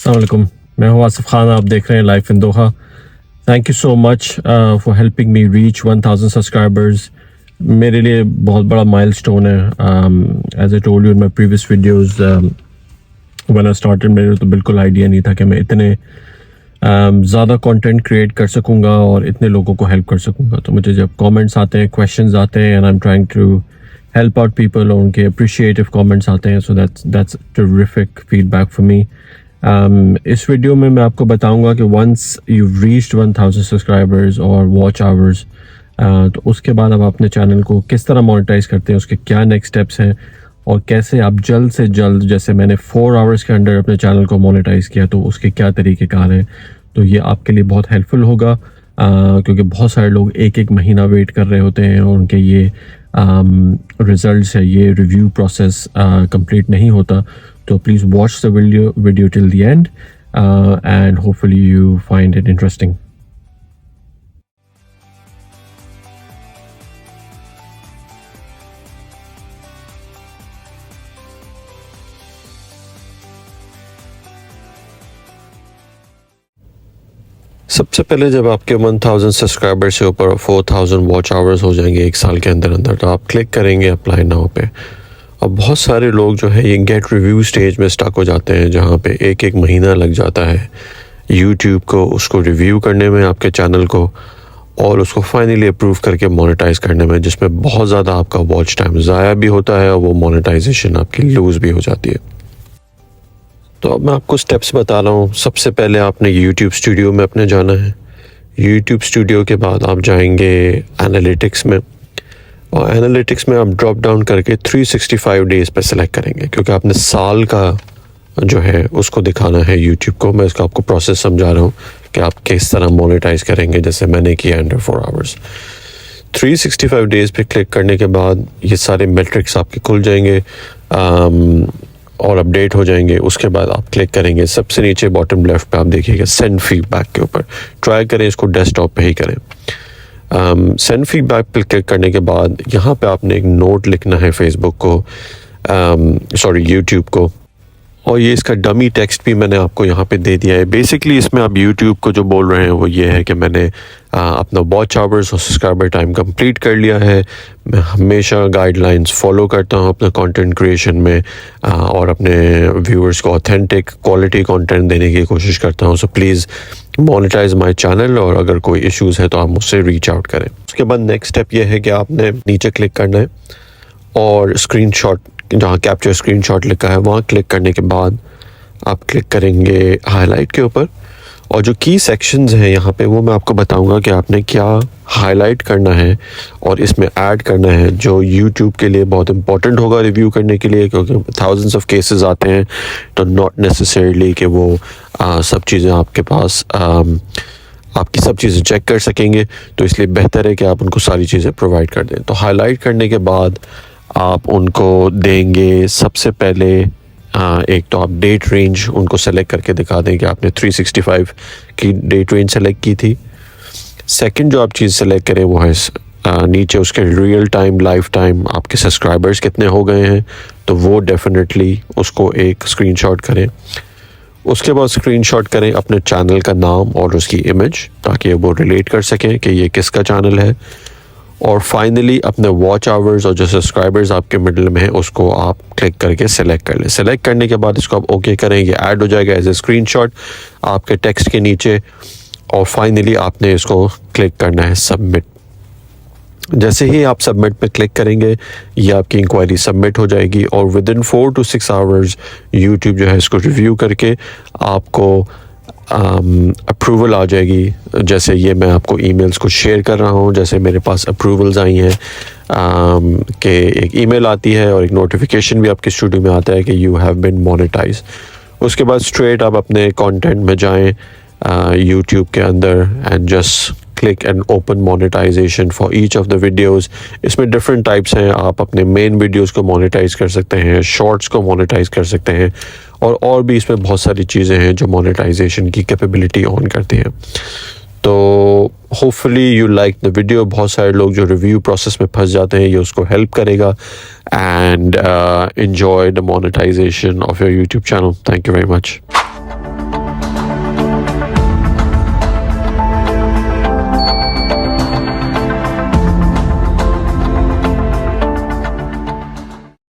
अस्सलाम वालेकुम, मैं हूँ आसिफ खान। आप देख रहे हैं life in Doha. Thank you so much for helping me reach 1000 subscribers. मेरे लिए बहुत बड़ा माइलस्टोन है। As I told you in my previous videos, when I started मेरे तो बिल्कुल आइडिया नहीं था कि मैं इतने ज़्यादा कंटेंट क्रिएट कर सकूँगा और इतने लोगों को हेल्प कर सकूँगा। तो मुझे जब कमेंट्स आते हैं, क्वेश्चंस आते हैं, and I am trying to help out people, और उनके अप्रिशिएटिव कमेंट्स आते हैं, so that's terrific feedback for me. इस वीडियो में मैं आपको बताऊंगा कि वंस यू रीच्ड 1000 सब्सक्राइबर्स और वॉच आवर्स, तो उसके बाद आप अपने चैनल को किस तरह मोनेटाइज करते हैं, उसके क्या नेक्स्ट स्टेप्स हैं, और कैसे आप जल्द से जल्द, जैसे मैंने 4 आवर्स के अंदर अपने चैनल को मोनेटाइज किया, तो उसके क्या तरीक़ेकार हैं। तो ये आपके लिए बहुत हेल्पफुल होगा, क्योंकि बहुत सारे लोग एक एक महीना वेट कर रहे होते हैं और उनके ये रिजल्ट्स है, ये रिव्यू प्रोसेस कंप्लीट नहीं होता। तो please watch the video till the end and hopefully you find it interesting. सबसे पहले जब आपके 1000 सब्सक्राइबर से ऊपर 4000 वॉच आवर्स हो जाएंगे एक साल के अंदर अंदर, तो आप क्लिक करेंगे अप्लाई नाउ पे। अब बहुत सारे लोग जो है ये गेट रिव्यू स्टेज में स्टक हो जाते हैं, जहाँ पे एक एक महीना लग जाता है YouTube को उसको रिव्यू करने में, आपके चैनल को, और उसको फाइनली अप्रूव करके मोनेटाइज करने में, जिसमें बहुत ज़्यादा आपका वॉच टाइम ज़ाया भी होता है और वो मोनेटाइजेशन आपकी लूज़ भी हो जाती है। तो अब मैं आपको स्टेप्स बता रहा हूँ। सबसे पहले आपने YouTube स्टूडियो में अपने जाना है। YouTube स्टूडियो के बाद आप जाएंगे एनालिटिक्स में, और एनालिटिक्स में आप ड्रॉप डाउन करके 365 डेज़ पे सेलेक्ट करेंगे, क्योंकि आपने साल का जो है उसको दिखाना है YouTube को। मैं इसका आपको प्रोसेस समझा रहा हूँ कि आप किस तरह मोनेटाइज करेंगे, जैसे मैंने किया अंडर 4 आवर्स। 365 डेज़ पे क्लिक करने के बाद ये सारे मेट्रिक्स आपके खुल जाएंगे और अपडेट हो जाएंगे। उसके बाद आप क्लिक करेंगे सबसे नीचे बॉटम लेफ्ट पे, आप देखिएगा सेंड फीडबैक के ऊपर। ट्राई करें इसको डेस्कटॉप पे ही करें। सेंड फीडबैक पे क्लिक करने के बाद यहाँ पे आपने एक नोट लिखना है फेसबुक को, यूट्यूब को, और ये इसका डमी टेक्स्ट भी मैंने आपको यहाँ पे दे दिया है। बेसिकली इसमें आप यूट्यूब को जो बोल रहे हैं वो ये है कि मैंने अपना वॉच आवर्स और सब्सक्राइबर टाइम कंप्लीट कर लिया है। मैं हमेशा गाइडलाइंस फॉलो करता हूँ अपने कंटेंट क्रिएशन में, और अपने व्यूअर्स को ऑथेंटिक क्वालिटी कंटेंट देने की कोशिश करता हूँ। So please monetise my channel, और अगर कोई इश्यूज़ है तो आप मुझसे रीच आउट करें। उसके बाद नेक्स्ट स्टेप ये है कि आपने नीचे क्लिक करना है और स्क्रीनशॉट, जहाँ कैप्चर स्क्रीनशॉट लिखा है वहाँ क्लिक करने के बाद आप क्लिक करेंगे हाईलाइट के ऊपर, और जो की सेक्शंस हैं यहाँ पे वो मैं आपको बताऊंगा कि आपने क्या हाईलाइट करना है और इसमें ऐड करना है, जो YouTube के लिए बहुत इंपॉर्टेंट होगा रिव्यू करने के लिए, क्योंकि थाउजेंड्स ऑफ केसेस आते हैं, तो नॉट नेसेसरीली कि वो सब चीज़ें आपके पास आपकी सब चीज़ें चेक कर सकेंगे। तो इसलिए बेहतर है कि आप उनको सारी चीज़ें प्रोवाइड कर दें। तो हाईलाइट करने के बाद आप उनको देंगे सबसे पहले एक तो आप डेट रेंज उनको सेलेक्ट करके दिखा दें कि आपने 365 की डेट रेंज सेलेक्ट की थी। सेकंड जो आप चीज़ सेलेक्ट करें वो है नीचे उसके रियल टाइम, लाइफ टाइम, आपके सब्सक्राइबर्स कितने हो गए हैं, तो वो डेफिनेटली उसको एक स्क्रीनशॉट करें। उसके बाद स्क्रीनशॉट करें अपने चैनल का नाम और उसकी इमेज, ताकि वो रिलेट कर सकें कि ये किसका चैनल है। और फाइनली अपने वॉच आवर्स और जो सब्सक्राइबर्स आपके मिडल में है उसको आप क्लिक करके सेलेक्ट कर लें। सेलेक्ट करने के बाद इसको आप ओके करें, ये ऐड हो जाएगा एज ए स्क्रीनशॉट आपके टेक्स्ट के नीचे, और फाइनली आपने इसको क्लिक करना है सबमिट। जैसे ही आप सबमिट पे क्लिक करेंगे ये आपकी इंक्वायरी सबमिट हो जाएगी, और with in 4 to 6 hours YouTube जो है इसको रिव्यू करके आपको अप्रूवल आ जाएगी। जैसे ये मैं आपको ईमेल्स को शेयर कर रहा हूँ, जैसे मेरे पास अप्रूवल्स आई हैं कि एक ईमेल आती है और एक नोटिफिकेशन भी आपके स्टूडियो में आता है कि यू हैव बीन मोनेटाइज। उसके बाद स्ट्रेट आप अपने कंटेंट में जाएं यूट्यूब के अंदर and just click and open monetization for each of the videos. इसमें डिफरेंट टाइप्स हैं, आप अपने मेन वीडियोस को मोनेटाइज कर सकते हैं, शॉर्ट्स को मोनेटाइज कर सकते हैं, और भी इसमें बहुत सारी चीज़ें हैं जो मोनेटाइजेशन की कैपेबिलिटी ऑन करती हैं। तो hopefully you like the video. बहुत सारे लोग जो रिव्यू प्रोसेस में फंस जाते हैं ये उसको हेल्प करेगा, and enjoy the monetization of your YouTube channel. Thank you very much.